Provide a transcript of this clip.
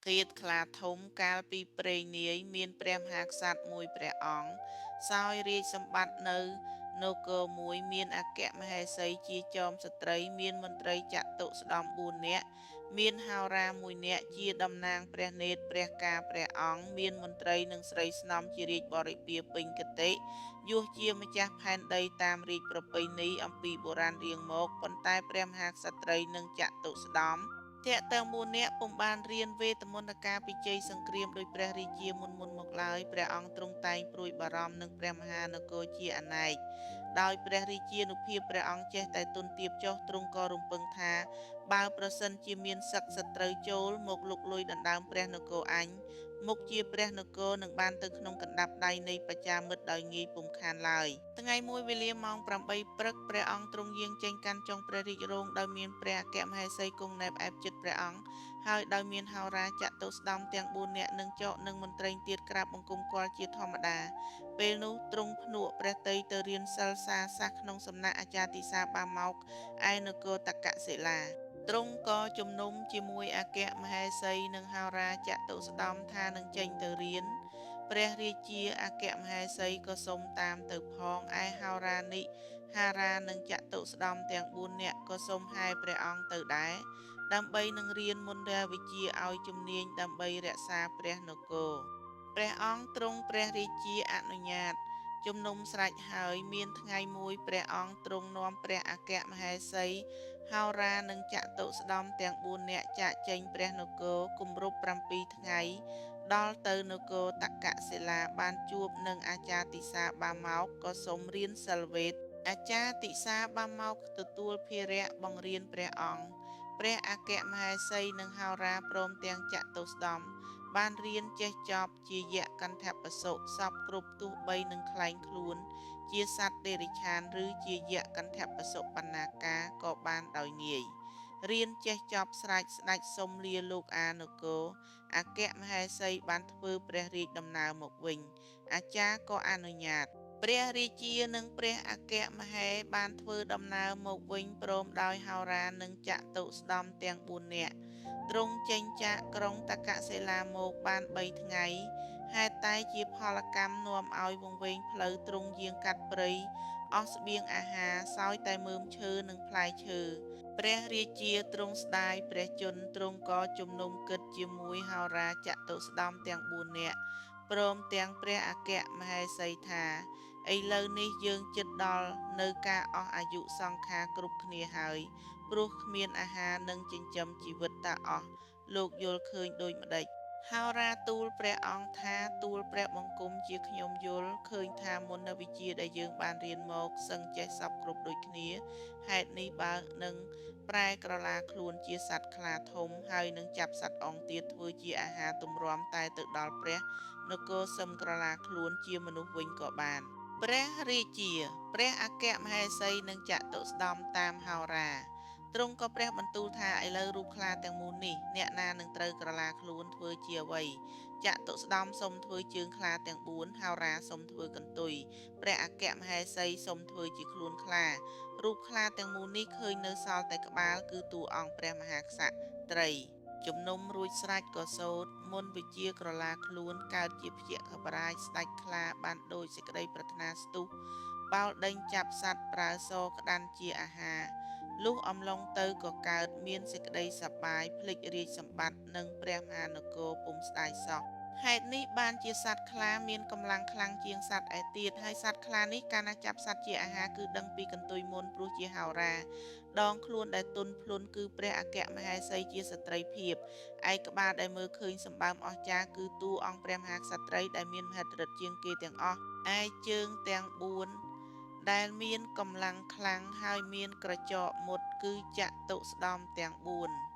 ឃ្លាតខ្លាធំកាលពីព្រេងនាយមានព្រះមហាក្សត្រមួយព្រះអង្គសោយរាជសម្បត្តិនៅនគរមួយមានអគ្គមហេសីជាចោមស្ត្រីមានមន្ត្រីចតុស្ដម្ភ4នាក់មានហោរា1នាក់ជាតំណាងព្រះនេត្រព្រះការព្រះអង្គមានមន្ត្រីនិងស្រីស្នំជារាជបរិពារពេញគតិយោះជាម្ចាស់ផែនដីតាមរាជប្រពៃណីអំពីបុរាណរៀងមកប៉ុន្តែព្រះមហាក្សត្រីនិងចតុស្ដម្ភតាក់ទង4នាក់ពុំបានរៀនវេទមន្តការពិជ័យសង្គ្រាមដោយព្រះរាជាមុនមកឡើយព្រះអង្គទ្រង់តែងព្រួយបារម្ភនឹងព្រះមហានគរជាអនេកដោយព្រះរាជានុភាពព្រះអង្គចេះតែទុនទាបចុះទ្រង់ក៏រំពឹងថាបើប្រសិនជាមានសឹកសត្រូវចូលមកលុកលុយដណ្ដើមព្រះនគរអញមុខជាព្រះនគរនឹងបានទៅក្នុងកណ្ដាប់ដៃនៃបច្ចាមិត្តដោយងាយពុំខានឡើយថ្ងៃមួយវេលាម៉ោង8ព្រឹកព្រះអង្គទ្រង់យាងចេញកាន់ចុងព្រះរាជរោងដោយមានព្រះអគ្គមហេសីគង់នៅឯជិតព្រះអង្គហើយដោយមានហោរាចតុស្ដម្ភទាំង4នាក់នឹងចកនឹងមន្ត្រីទៀតក្រាបបង្គំគាល់ជាធម្មតាពេលនោះទ្រង់ភ្នួកព្រះទ័យទៅរៀនសិលសាសះក្នុងសំណាក់អាចារ្យទិសាបាម៉ោកឯនគរតកសិលាទ្រង់ក៏ជំនុំជាមួយអគ្គមហេសីនិងហោរាចតុស្ដម្ភថានឹងចេញទៅរៀនព្រះរាជាអគ្គមហេសីក៏សុំតាមទៅផងឯហោរានិហារានិងចតុស្ដម្ភទាំង4នាក់ក៏សុំហែព្រះអង្គទៅដែរដើម្បីនឹងរៀនមន្តរាវិជ្ជាឲ្យជំនាញដើម្បីរក្សាព្រះនគរព្រះអង្គទ្រង់ព្រះរាជាអនុញ្ញាតជំនុំស្រេចហើយមានថ្ងៃមួយព្រះអង្គទ្រង់នាំព្រះអគ្គមហេសីហោរានិងចតុស្ដម្ភទាំង4នាក់ចាកចេញព្រះនគរគម្រប់7ថ្ងៃដល់ទៅនគរតកសិលាបានជួបនឹងអាចារ្យទិសាបាម៉ោកក៏សូមរៀនសិលវេទអាចារ្យទិសាបាម៉ោកទទួលភារៈបង្រៀនព្រះអង្គព្រះអគ្គមហេសីនិងហោរាព្រមទាំងចតុស្ដម្ភបានរៀនចេះចប់ជាយកន្ធបសុសពគ្រប់ទោះបីនឹងខ្លែងខ្លួនជាសត្វតិរិឆានឬជាយកន្ធបសុបណ្ណាការក៏បានដោយងាយរៀនចេះចប់ស្រេចស្ដេចសុំលាលោកអានគរអគ្គមហេសីបានធ្វើព្រះរាជដំណើរមកវិញអាចារ្យក៏អនុញ្ញាតព្រះរាជានិងព្រះអគ្គមហេបានធ្វើដំណើរមកវិញព្រមដោយហោរានិងចតុស្ដម្ភទាំង4នាក់ទ្រង់ចេញចាកក្រុងតកសិលាមកបាន3ថ្ងៃហេតុតែជាផលកម្មនាំឲ្យវង្វេងផ្លូវទ្រង់យាងកាត់ព្រៃអស់ស្បៀងអាហារសោយតែមើមឈើនិងផ្លែឈើព្រះរាជាទ្រង់ស្ដាយព្រះជន្មទ្រង់ក៏ជំនុំគិតជាមួយហោរាចតុស្ដម្ភទាំង4នាក់ព្រមទាំងព្រះអគ្គមហេសីថាឥឡូវនេះយើងជិតដល់នៅការអស់អាយុសង្ខារគ្រប់គ្នាហើយព្រោះគ្មានអាហារនិងចិញ្ចឹមជីវិតតាអស់លោកយល់ឃើញដូចម្ដេចហោរាទូលព្រះអង្គថាទូលព្រះបង្គំជាខ្ញុំយល់ឃើញថាមន្តវិជ្ជាដែលយើងបានរៀនមកសឹងចេះសពគ្រប់ដូចគ្នាហេតុនេះបើនឹងប្រែក្រឡាខ្លួនជាសត្វខ្លាធំហើយនឹងចាប់សត្វអង្ទៀតធ្វើជាអាហារទម្រាំតែទៅដល់ព្រះនគរសឹមក្រឡាខ្លួនជាមនុស្សវិញក៏បានព្រះរាជាព្រះអគ្គមហេសីនិងចតុស្ដម្ភតាមហោរាទ្រង់ក៏ព្រះបន្ទូលថាឥឡូវរូបខ្លាទាំងមូលនេះអ្នកណានឹងត្រូវក្រឡាខ្លួនធ្វើជាអ្វីចតុស្ដម្ភសុំធ្វើជើងខ្លាទាំង4ហោរាសុំធ្វើកន្ទុយព្រះអគ្គមហេសីសុំធ្វើជាខ្លួនខ្លារូបខ្លាទាំងមូលនេះឃើញនៅសល់តែក្បាលគឺតួអង្គព្រះមហាក្សត្រីជំនុំរួចស្រេចក៏សូត្រមន្តវិជ្ជាក្រឡាខ្លួនកើតជាភយក្ខបរាជស្ដេចខ្លាបានដូចសេចក្តីប្រាថ្នាស្ទុះបោលដេញចាប់សត្វប្រើសក្តាន់ជាអាហារលុះអំឡុងទៅក៏កើតមានសេចក្តីសប្បាយភ្លេចរាជសម្បត្តិនិងព្រះមហានគរពុំស្ដាយសោះហេតុនេះបានជាសត្វខ្លាមានកម្លាំងខ្លាំងជាងសត្វឯទៀតហើយសត្វខ្លានេះកាលណាចាប់សត្វជាអាហារគឺដឹងពីកន្ទុយមុនព្រោះជាហោរាដងខ្លួនដែលទន់ភ្លន់គឺព្រះអគ្គមហេសីជាស្ត្រីភាពឯក្បាលដែលមើលឃើញសម្បើមអស្ចារ្យគឺតួអង្គព្រះមហាក្សត្រីដែលមានមហិទ្ធិឫទ្ធិជាងគេទាំងអស់ឯជើងទាំង4ដែលមានកម្លាំងខ្លាំងហើយមានក្រចកមុតគឺចតុស្ដម្ភទាំង4